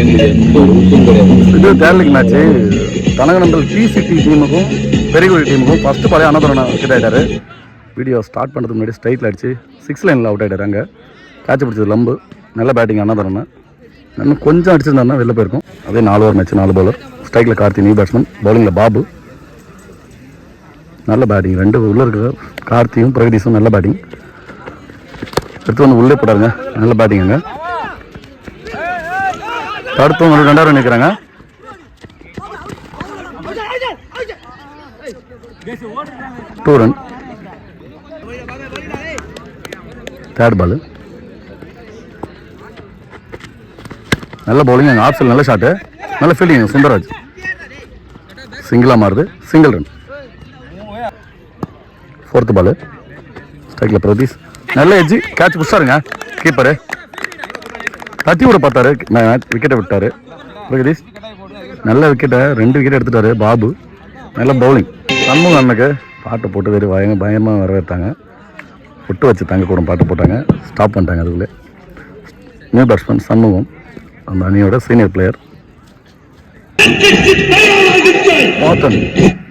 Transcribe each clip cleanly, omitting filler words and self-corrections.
இது தேர்லிக் match. தனகனந்தல் DCT டீமுக்கும் பெரியகுடி டீமுக்கும் ஃபஸ்ட்டு பழைய அன்னதான விக்கெட் ஆகிட்டாரு. வீடியோ ஸ்டார்ட் பண்ணுறதுக்கு முன்னாடி ஸ்ட்ரைட்டில் அடிச்சு 6 லைனில் அவுட் ஆகிட்டாரு. அங்கே கேட்ச் பிடிச்சது லம்பு. நல்ல பேட்டிங் அன்னதானன். இன்னும் கொஞ்சம் அடிச்சிருந்தாருன்னா வெளில போயிருக்கும். அதே 4 ஓவர் மேட்ச் 4 பவுலர். ஸ்ட்ரைக்கில் கார்த்தி நியூ பேட்ஸ்மேன், பவுலிங்கில் பாபு. நல்ல பேட்டிங். 2 உள்ளே இருக்கிற கார்த்தியும் பிரகதீஷும் நல்ல பேட்டிங். எடுத்து வந்து உள்ளே போட்டாருங்க. நல்ல பேட்டிங். அங்கே தடுத்தும் 2 ரன் நிற்கிறாங்க. Two run. Third ball. நல்ல பவுலிங். அங்கே ஆப்ஷன் நல்ல ஷாட்டு. நல்ல ஃபீல்டிங். சுந்தரராஜ் சிங்கிளாக மாறுது. Single run. Fourth ball. ஸ்ட்ரைக்கில் பிரதீஷ். நல்ல எட்ஜி. Catch புடிச்சாருங்க keeper. தட்டி விட பார்த்தாரு. விக்கெட்டை விட்டார் பிரகதீஷ். நல்ல விக்கெட்டை 2 விக்கெட் எடுத்துட்டாரு பாபு. நல்ல பவுலிங். சண்முகம் அண்ணனுக்கு பாட்டு போட்டு வேறு பயங்கரமாக வரவேற்றாங்க. விட்டு வச்சு தங்க கூட பாட்டு போட்டாங்க. ஸ்டாப் பண்ணிட்டாங்க. அதுக்குள்ளே நியூ பேட்ஸ்மேன் சண்முகம், அந்த அணியோட சீனியர் பிளேயர்.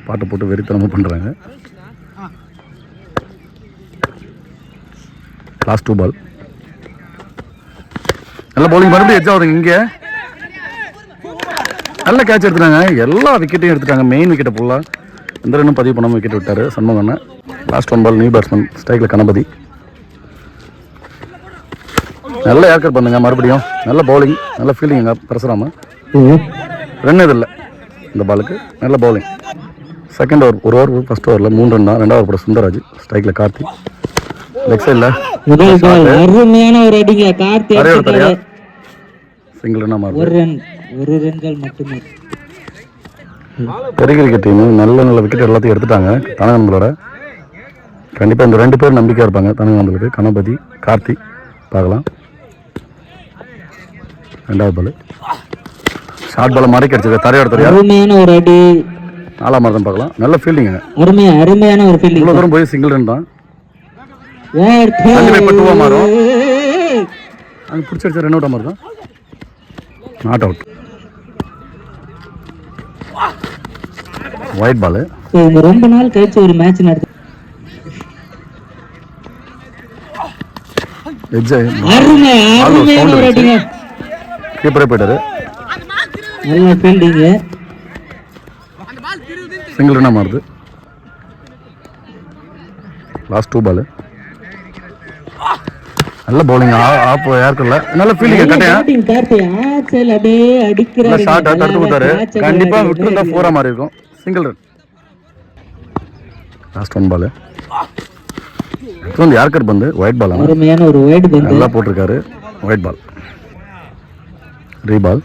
பாட்டு போட்டு வெறித்தனமாக பண்ணுறாங்க. லாஸ்ட் 2 பால். நல்ல பவுலிங். மறுபடியும் எட்ஜ் ஆகுதுங்க. இங்கே நல்ல கேட்ச் எடுத்துட்டாங்க. எல்லா விக்கெட்டையும் எடுத்துட்டாங்க. மெயின் விக்கெட்டை ஃபுல்லாக எந்த ரன்னும் பதிவு பண்ணாமல் விக்கெட் விட்டார் சண்முகம் அண்ணன். லாஸ்ட் 1 பால். நியூ பேட்ஸ்மேன் ஸ்ட்ரைக்கில் கணபதி. நல்ல ஏர்கட் பண்ணுங்க. மறுபடியும் நல்ல பவுலிங். நல்ல ஃபீல்டிங். எங்கே பிரசராம ரன் எது இல்லை இந்த பாலுக்கு. நல்ல bowling. Second over 1 over. First ஓவரில் 3 ரன் தான். 2வது ஓவர் போட சுந்தரராஜ். ஸ்ட்ரைக்கில் கார்த்தி. லெக் சைடில் சிங்கிள் ரன்னா மாறுது. பெரிய கிரிக்கெட் டீமு நல்ல விக்கெட் எல்லாத்தையும் எடுத்துட்டாங்க தனகனந்தலோட. கண்டிப்பாக இந்த 2 பேர் நம்பிக்கையாக இருப்பாங்க தனகனந்தலுக்கு. கணபதி, கார்த்தி. பார்க்கலாம். 2வது பால். ஷார்ட் பால் மாதிரி கிடைச்சது. தரையோட தரையா 4ஆம் மாதிரி தான் பார்க்கலாம். நல்ல ஃபீல்டிங். அருமையான ஒரு ஃபீல்டிங். இவ்வளோ தூரம் போய் சிங்கிள் ரன் தான். இப்போ 2 மாறும். அங்கே பிடிச்சடிச்சா 2 அவுட் மாதிரி தான். Not out. White ball. ரொம்ப நாள் கழிச்சு ஒரு மேட்ச் நடத்து. கீப்பரே போயிட்டாரு. நல்ல ஃபீல்டிங். சிங்கிள் ரன்னா மாறுது. லாஸ்ட் 2 பால். நல்ல பவுலிங். ஆப் யாருக்குள்ள நல்ல ஃபீல்டிங். ஷார்ட் தடுத்து கொடுத்தாரு. கண்டிப்பாக விட்டுருந்தா 4 மாதிரி இருக்கும். Single run. லாஸ்ட் 1 பால். யார்கர் பந்து. White ball. நல்லா போட்டிருக்காரு. White ball. ரீபால்.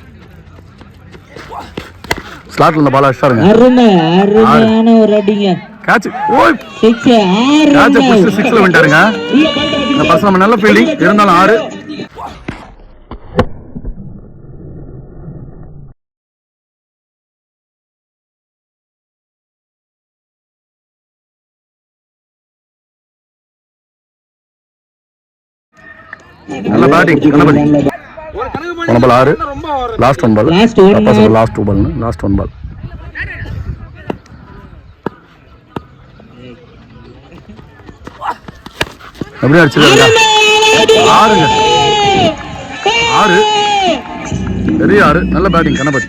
ஸ்லாட்ல இந்த பால் அடிச்சாருங்க. கேட்ச். ஓய் கேட்ச் புடிச்சு 6ல விட்டாருங்க. இந்த பர்சன் நல்ல ஃபீல்டிங் இருந்தாலும் 6. நல்ல பேட்டிங் கணபதி. 1 பால் 6. லாஸ்ட் 1 பால். லாஸ்ட் 2 பால். லாஸ்ட் 1 பால். அப்படியே அடிச்சிருக்காங்க. 6ங்க. 6 பெரிய 6. நல்ல பேட்டிங் கணபதி.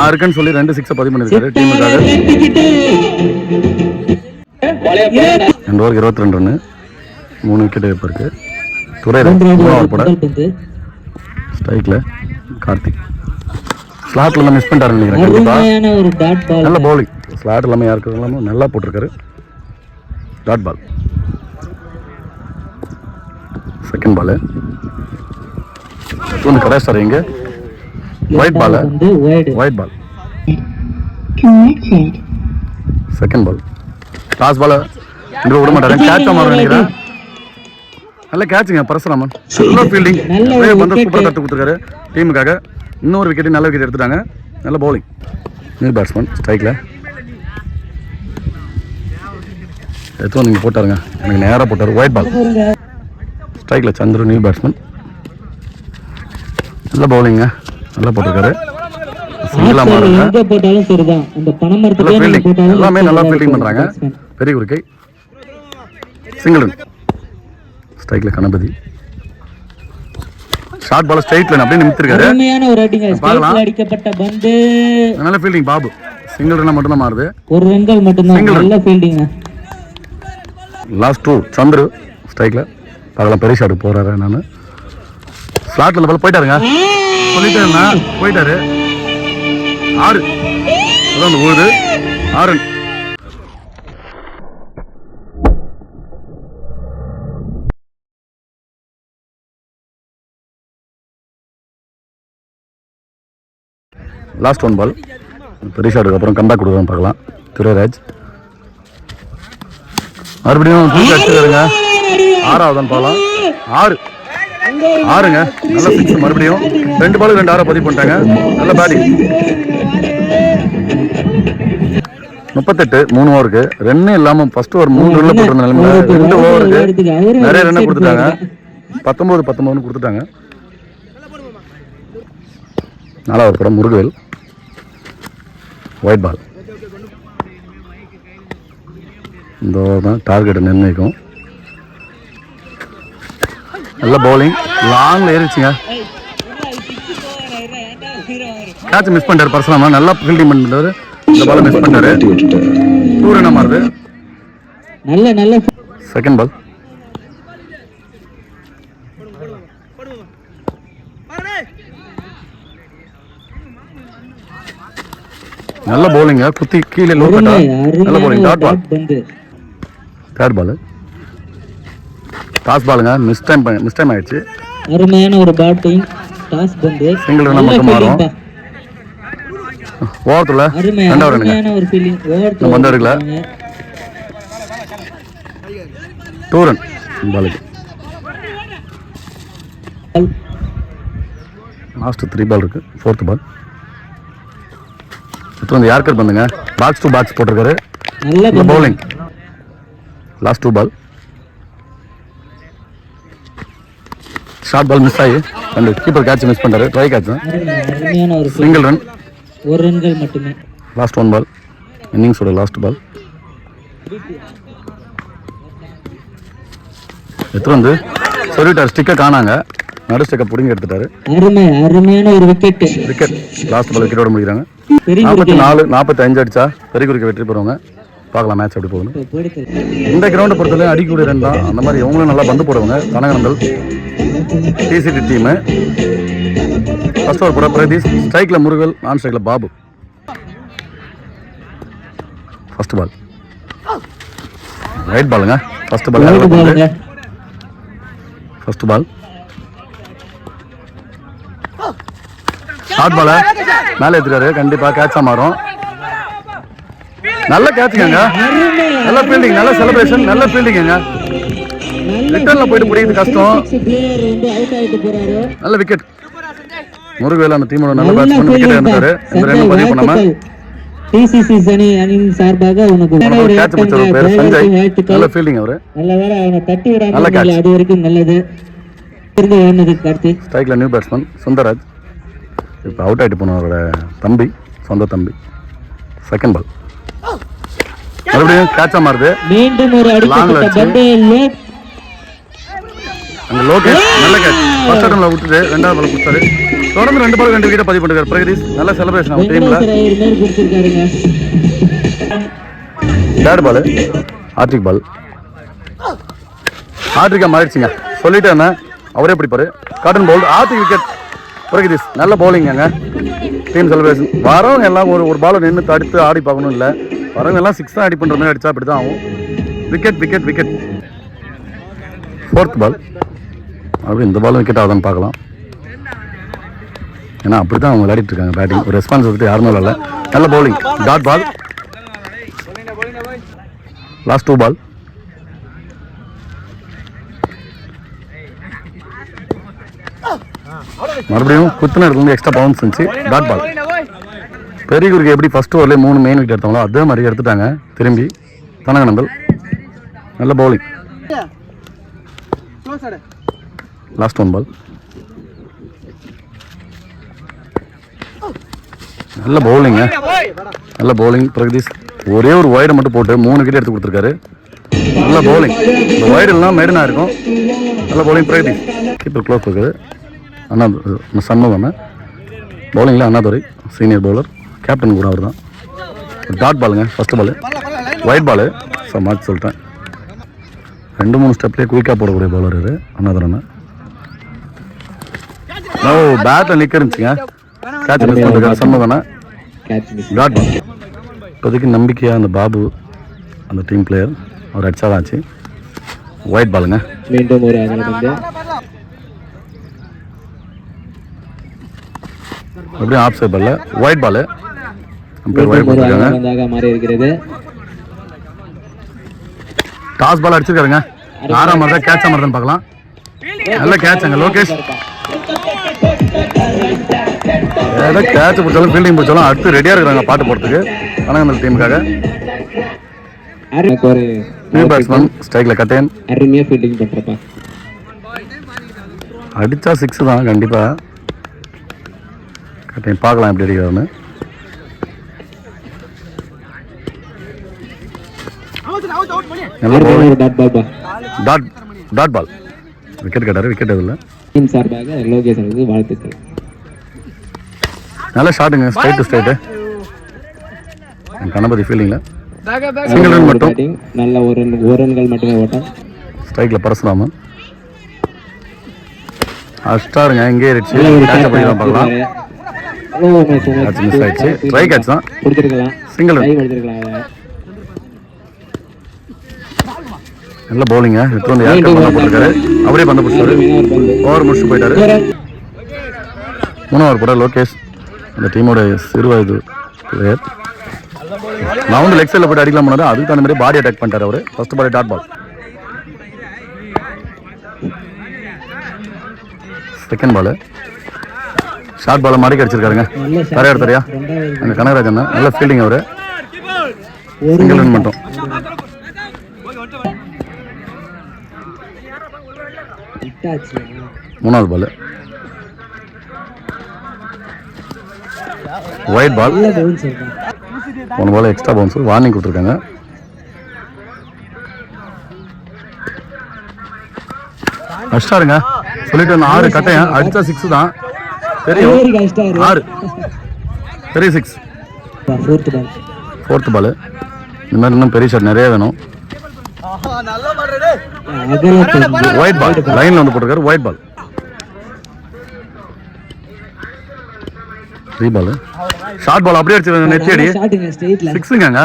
இருக்குன்னு சொல்லி 2 6 பதிவு பண்ணிருக்காரு டீமுக்காக. 2 ஓவர் 22 ரன்னு. 3 விக்கெட் இப்போ இருக்கு. துறையில் 3 ஓவர் போட. ஸ்ட்ரைக்கில் கார்த்திக். ஸ்லாட் எல்லாம் மிஸ் பண்ணிட்டாரு நினைக்கிறேன். கண்டிப்பாக நல்ல பவுலிங். ஸ்லாட் எல்லாமே யாருக்கு எல்லாமே நல்லா போட்டிருக்காரு. Dot ball. Second ball. ஒன்று கடைசி சார் இங்கே white ball. White ball. Second ball. Last ball இங்கே விட மாட்டாரு. கேட்ச் மாற நினைக்கிறேன். நல்ல கேட்சுங்க பரசுராமன். நல்ல ஃபீல்டிங். பந்து சூப்பராக தட்டு கொடுத்துருக்காரு டீமுக்காக. இன்னொரு விக்கெட் நல்ல விக்கெட் எடுத்துட்டாங்க. நல்ல பவுலிங். நியூ பேட்ஸ்மேன் ஸ்ட்ரைக்கில் எடுத்து நீங்கள் போட்டாருங்க. எனக்கு நேராக போட்டார். White ball. ஸ்ட்ரைக்கில் சந்திரு நியூ பேட்ஸ்மேன். நல்ல பவுலிங்க. நல்லா போட்டிருக்காரு. சிங்கிளாக மாறுங்க. எங்க போட்டாலும் சரிதான். அந்த பணமரத்துக்கு நல்ல நீங்க ஃபீல்டிங். போட்டாலும் எல்லாமே நல்லா ஃபீல்டிங் பண்ணுறாங்க. பெரிய குறுக்கை. Single run. ஸ்ட்ரைக்கில் Ganapathi. Short ball straight line அப்படியே நிமித்திருக்காரு. அருமையான ஒரு அடிங்க. பார்க்கலாம். ஸ்ட்ரைட்ல அடிக்கப்பட்ட பந்து. நல்ல ஃபீல்டிங் பாபு. சிங்கிள் ரன் மட்டும் தான் மாறுது. ஒரு ரன்கள் மட்டும்தான். Single run. நல்ல ஃபீல்டிங். லாஸ்ட் 2 சந்திரு ஸ்ட்ரைக்கில் பார்க்கலாம். பெரிய ஷாட்டுக்கு போகிறாரு. நான் ஸ்லாட்டில் பால் போயிட்டாருங்க. சொல்லிட்டே இருந்தேன். போயிட்டாரு. 6 அதான் ஓடுது. 6 ரன். லாஸ்ட் 1 பால். பெரிய ஷாட்டுக்கு அப்புறம் கம்பேக் கொடுக்குறோம் பார்க்கலாம். துரைராஜ் மறுபடியும் தூக்கி அடிச்சுருங்க. 6ஆவதுன்னு பார்க்கலாம். 6ங்க. நல்ல 6 மறுபடியும் 2 பாலுக்கு 2 6 பதிவு பண்ணிட்டாங்க. நல்ல பேட்டிங். 38 3 ஓவருக்கு ரன்னே இல்லாமல் ஃபர்ஸ்ட் ஓவர் 3 ரன்ல போட்டிருந்த நிலைமையில 2 ஓவருக்கு நிறைய ரன்னை கொடுத்துட்டாங்க. 19 கொடுத்துட்டாங்க. 4வது படம் முருகவேல். White ball. இந்த தான் டார்கெட்டை நிர்ணயிக்கும். நல்ல பவுலிங். லாங்கில் ஏறிச்சுங்க. கேட்ச் மிஸ் பண்ணிட்டார். பர்சனமாக நல்லா ஃபீல்டிங் பண்ணிட்டாரு. இந்த பாலை மிஸ் பண்ணிட்டாரு. 2 ரன் மாறுது. நல்ல செகண்ட் பால். நல்ல பவுலிங்க. குத்தி கீழே லோ கட்டா. நல்ல bowling. Dot ball. Third ball. Toss பாலுங்க. மிஸ் டைம் ஆயிடுச்சு. அருமையான ஒரு பேட்டிங். டாஸ் பந்து. சிங்கிள் ரன் மட்டும் மாறும். ஓவரத்துல 2வது ரன்னுங்க. அருமையான ஒரு ஃபீலிங். நம்ம வந்து எடுக்கல. 2 ரன் பாலுக்கு. லாஸ்ட் 3 பால் இருக்கு. 4th பால். இப்போ வந்து யார்கர் பண்ணுங்க. பாக்ஸ் டு பாக்ஸ் போட்டிருக்காரு. நல்ல பவுலிங். லாஸ்ட் 2 பால். ஷார்ட் பால் மிஸ் ஆகி அந்த கீப்பர் கேட்ச் மிஸ் பண்ணாரு. Try catch. அருமையான ஒரு சிங்கிள் ரன். 1 ரன்கள் மட்டுமே. லாஸ்ட் 1 பால். இன்னிங்ஸோட லாஸ்ட் பால். எடுத்து வந்து சொல்லிட்டார். ஸ்டிக்கை காணாங்க. நடு ஸ்டிக்கை பிடிங்கி எடுத்துட்டாரு. அருமையான ஒரு விக்கெட். விக்கெட். லாஸ்ட் பால் விக்கெட்டோட முடிக்கிறாங்க. பெரிய 44 45 அடிச்சா பெரிய குறுக்கு வெற்றி பெறுவாங்க. பார்க்கலாம் மேட்ச் எப்படி போகணும். இந்த கிரவுண்டை பொறுத்தவரை அடிக்கக்கூடிய ரன் தான். அந்த மாதிரி அவங்களும் நல்லா பந்து போடுவாங்க. கனகநந்தல் டிசிடி டீமு. ஃபர்ஸ்ட் ஓவர் போட பிரதீஷ். ஸ்ட்ரைக்கில் முருகல். நான் ஸ்ட்ரைக்கில் பாபு. First ball. ரைட் பாலுங்க. First ball. First ball. Short பால மேலே எடுத்துக்காரு. கண்டிப்பாக கேட்சா மாறும். நல்ல கேட்சுங்க. நல்ல ஃபீல்டிங். நல்ல செலிப்ரேஷன். நல்ல ஃபீல்டிங்க. ரிட்டர்ன்ல போயிட்டு முடிக்கிறது கஷ்டம். நல்ல விக்கெட். முருகவேல் அந்த டீமோட நல்ல பேட்ஸ்மேன். விக்கெட் எடுத்தாரு. இந்த ரன் பதிவு பண்ணாம டிசிசி அணியின் சார்பாக உனக்கு ஒரு கேட்ச் பிடிச்சவர் பேர் சஞ்சய். நல்ல ஃபீல்டிங் அவரு. நல்ல வேளை அவனை தட்டி நல்ல விடாம catch. அது வரைக்கும் நல்லது. இருந்து வேணுது கார்த்திக். ஸ்ட்ரைக்கில் நியூ பேட்ஸ்மேன் சுந்தராஜ். இப்போ அவுட் ஆகிட்டு போனவரோட தம்பி. சொந்த தம்பி. Second ball. மறுபடியும் கேட்சா மாறுது. மீண்டும் ஒரு அடிக்கப்பட்ட பந்து. அங்கே லோகேஷ் நல்ல கேட்ச். ஃபர்ஸ்ட் அட்டம்ல விட்டுட்டு 2வது பால் கொடுத்தாரு. தொடர்ந்து 2 பால் 2 விக்கெட் பதிவு பண்ணிருக்காரு. பிரகதீஷ் நல்ல செலிப்ரேஷன் அவங்க டீம்ல. Third ball. Hattrick ball. ஹார்ட்ரிக்கா மாறிடுச்சுங்க. சொல்லிட்டே இருந்தேன். அவரே பிடிப்பாரு. Caught and bowl. Hattrick wicket. Pragadeesh நல்ல பவுலிங்க. Team celebration. வரவங்க எல்லாம் ஒரு பாலை நின்று தடுத்து ஆடி பார்க்கணும் இல்லை. வரவங்க எல்லாம் 6 தான் அடி பண்ணுற மாதிரி அடிச்சா அப்படி தான் ஆகும். Wicket wicket wicket. 4th பால். அப்படி இந்த பாலும் விக்கெட் ஆகுதான்னு பார்க்கலாம். ஏன்னா அப்படி தான் அவங்க விளையாடிட்டு இருக்காங்க. பேட்டிங் ஒரு ரெஸ்பான்சிபிலிட்டி யாருமே இல்லை. நல்ல bowling. Dot ball. Last 2 ball. மறுபடியும் குத்துன இடத்துல எக்ஸ்ட்ரா பவுன்ஸ் இருந்துச்சு. Dot ball. பெரியகுருக்கு எப்படி ஃபர்ஸ்ட் ஓவர்லேயே 3 மெயின் விக்கெட் எடுத்தாங்களோ அதே மாதிரி எடுத்துட்டாங்க. திரும்பி தனகநந்தல் நல்ல பவுலிங். லாஸ்ட் 1 பால். நல்ல பவுலிங்க, நல்ல பவுலிங். பிரகதீஷ் ஒரே ஒரு ஒயரை மட்டும் போட்டு 3 விக்கெட் எடுத்து கொடுத்துருக்காரு. நல்ல பவுலிங். இந்த ஒயர் எல்லாம் மெரினா இருக்கும். நல்ல பவுலிங் பிரகதீஷ். கீப்பர் க்ளோஸ் இருக்குது. அண்ணா சண்முகம் பவுலிங்கில் அண்ணாதுரை சீனியர் பவுலர், கேப்டன் கூட அவர் தான். டாட் பாலுங்க, ஃபஸ்ட்டு பால் ஒயிட் பாலு. மாற்றி சொல்லிட்டேன். 2-3 ஸ்டெப்லேயே குயிக்காக போடக்கூடிய பவுலர் இது அண்ணாதுரை. ஓ பேட்டில் நிற்க இருந்துச்சுங்க. கேட்ச் மிஸ் பண்ணிருக்காரு சண்முகண்ணா. Dot ball. இப்போதைக்கு நம்பிக்கையாக அந்த பாபு அந்த டீம் பிளேயர் அவர் அடிச்சாதான் ஆச்சு. ஒயிட் பாலுங்க. மீண்டும் ஒரு அகலப்பந்து. அப்படியே ஆஃப் சைட் பால்ல ஒயிட் பால். பேர் ஒயிட் போட்டிருக்காங்க. மாறி இருக்கிறது. டாஸ் பால் அடிச்சிருக்காருங்க. 6ஆம் மாதிரி தான் கேட்ச் மாதிரி தான் பார்க்கலாம். நல்ல கேட்சுங்க லோகேஷ். ஏதோ கேட்ச் பிடிச்சாலும் ஃபீல்டிங் பிடிச்சாலும் அடுத்து ரெடியாக இருக்கிறாங்க பாட்டு போடுறதுக்கு தனகநந்தல் டீமுக்காக. நியூ பேட்ஸ்மேன் ஸ்ட்ரைக்கில் கட்டேன். அருமையாக ஃபீல்டிங் பண்ணுறப்பா. அடித்தா 6 தான் கண்டிப்பாக. கட்டேன் பார்க்கலாம் எப்படி அடிக்கிறாருன்னு. நல்ல டாட் பால். விக்கெட் கேட்டார். விக்கெட் எதில் சார்பாக லோகேஷ் அவர்களுக்கு வாழ்த்துக்கள். நல்ல ஷாட்டுங்க. Straight to straight. கணபதி ஃபீல்டிங்கில் சிங்கிள் ரன் மட்டும். நல்ல ஒரு ரன்கள் மட்டுமே ஓட்டம். ஸ்ட்ரைக்கில் பரசுராமன் அஸ்டாருங்க. இங்கே இருந்துச்சு. கேட்ச பண்ணி தான் பார்க்கலாம். கேட்ச் மிஸ் ஆயிடுச்சு. ட்ரை கேட்ச் தான். Single run. நல்ல பவுலிங்க. இப்போ வந்து யாருக்கு பண்ண போட்டிருக்காரு. அவரே பந்து பிடிச்சாரு. ஓவர் முடிச்சுட்டு போயிட்டாரு. 3 ஓவர் போட லோகேஷ் அந்த டீமோட சிறு வயது பிளேயர். நான் வந்து லெக் சைடில் போய்ட்டு அடிக்கலாம் போனது. அதுக்கு தகுந்த மாதிரி பாடி அட்டாக் பண்ணிட்டார் அவர். First ball dot ball. Second ball short பாலை மாடி அடிச்சிருக்காருங்க. தரையாடு தரையா அங்கே கனகராஜன் நல்ல ஃபீல்டிங் அவர். சிங்கிள் ரன் மட்டும். மூணாவது பால் ஒயிட் பால். 1 பால் எக்ஸ்ட்ரா பவுன்ஸ். வார்னிங் கொடுத்துருக்காங்க. அடிச்சிட்டாருங்க. சொல்லிட்டு 6 கட்டையன் அடிச்சா 6 தான் தெரியும். 6 பெரிய 6. 4th பால். இந்த மாதிரி இன்னும் பெரிய ஷாட் நிறைய வேணும். ஒயிட் பால் லைன்ல வந்து போட்டிருக்காரு. White ball. 3 பால் ஷார்ட் பால் அப்படியே அடிச்சு நெத்தி அடி 6ங்க.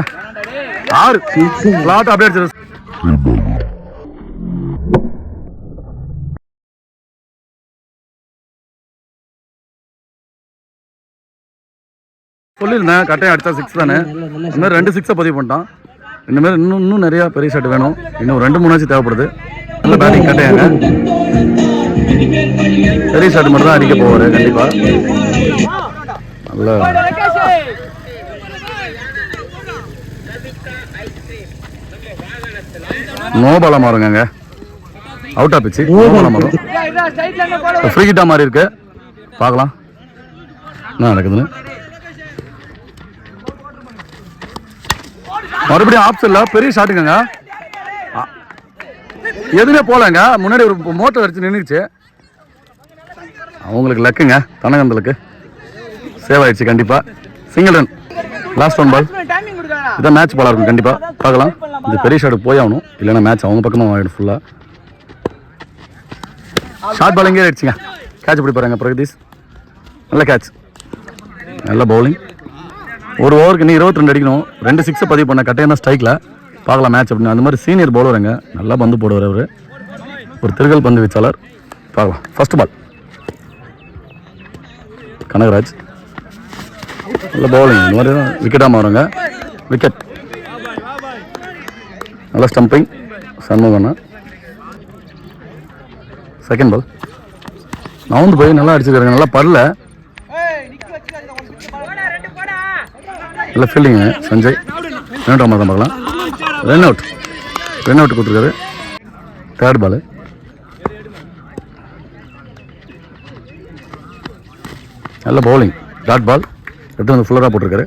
6 ஃபிளாட் அப்படியே அடிச்சு. சொல்லியிருந்தேன் கட்டையை அடித்தா 6 தானே. இந்த மாதிரி 2 6 பதிவு பண்ணிட்டான். இந்த மாதிரி இன்னும் நிறையா பெரிய ஷாட் வேணும். இன்னும் 2-3 ஆச்சு தேவைப்படுது. நல்ல பேட்டிங் கட்டையாங்க. பெரிய ஷாட் மட்டும் தான் அடிக்க போவார் கண்டிப்பாக. நல்ல நோபாலா மாறுங்க. அவுட் ஆஃப் பிச்சு நோபாலா மாறும். ஃப்ரீ ஹிட்டா மாதிரி இருக்கு. பார்க்கலாம் என்ன நடக்குதுன்னு. மறுபடியும் ஆப்ஷன்ல பெரிய ஷாட்டுங்க. எதுவுமே போலங்க. முன்னாடி ஒரு மோட்டர் அடிச்சு நின்றுச்சு. அவங்களுக்கு லக்குங்க. தனகந்தலுக்கு சேவ் ஆயிடுச்சு கண்டிப்பா. Single run. லாஸ்ட் 1 பால். இதான் மேட்ச் பாலா இருக்கும் கண்டிப்பா. பார்க்கலாம். இந்த பெரிய ஷாட் போய் ஆகணும். இல்லைன்னா மேட்ச் அவங்க பக்கமும் ஆகிடும் ஃபுல்லா. ஷார்ட் பால் எங்கே ஆயிடுச்சுங்க. கேட்ச் பிடி பாருங்க பிரகதீஷ். நல்ல கேட்ச். நல்ல பவுலிங். ஒரு ஓவருக்கு இன்னும் 22 அடிக்கணும். 2 6 பதிவு பண்ண கட்டையான ஸ்ட்ரைக்கில். பார்க்கலாம் மேட்ச் அப்படின்னு. அந்த மாதிரி சீனியர் பவுலருங்க. நல்லா பந்து போடுவார் அவர். ஒரு திருகல் பந்து வீச்சாளர். பார்க்கலாம். First ball Kanagaraj. நல்ல பவுலிங். இந்த மாதிரி தான் விக்கெட்டாக மாறுங்க. விக்கெட். நல்ல ஸ்டம்பிங் சண்முகண்ணா. செகண்ட் பால் நவுந்து போய் நல்லா அடிச்சுக்கிறாங்க, நல்லா பரல, நல்ல ஃபீல்டிங்கு சஞ்சய். ரன் அவுட் தான் பார்க்கலாம். ரன் அவுட் கொடுத்துருக்காரு. Third ball. நல்ல பவுலிங், டாட் பால் எடுத்து வந்து ஃபுல்லராக போட்டிருக்காரு.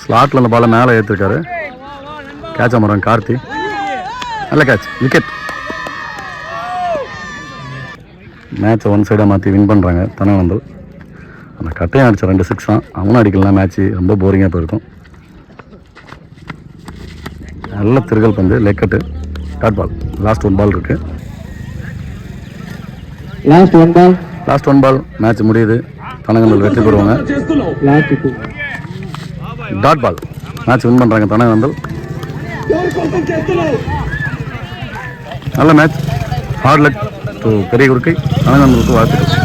ஸ்லாட்டில் அந்த பாலை மேலே ஏற்றிருக்காரு. கேட்ச் அமர்றாங்க கார்த்தி. நல்ல கேட்ச், விக்கெட். மேட்சை ஒன் சைடாக மாற்றி வின் பண்ணுறாங்க தனவந்தல். அந்த கட்டையும் அடித்த 2 6 தான். அவனும் அடிக்கலாம், மேட்ச்சு ரொம்ப போரிங்காக போயிருக்கும். நல்ல திருகல் பந்து, லெக்கெட்டு, டாட் பால். லாஸ்ட் 1 பால் இருக்குது. லாஸ்ட் ஒன் பால் மேட்ச் முடியுது. தனவந்தல் வெற்றி பெறுவாங்க. டாட் பால் மேட்ச் வின் பண்ணுறாங்க தனவந்தல். நல்ல மேட்ச். ஹார்ட் லக் டு பெரிய குறுக்கை. தனவந்தலுக்கு வாழ்த்துக்கள்.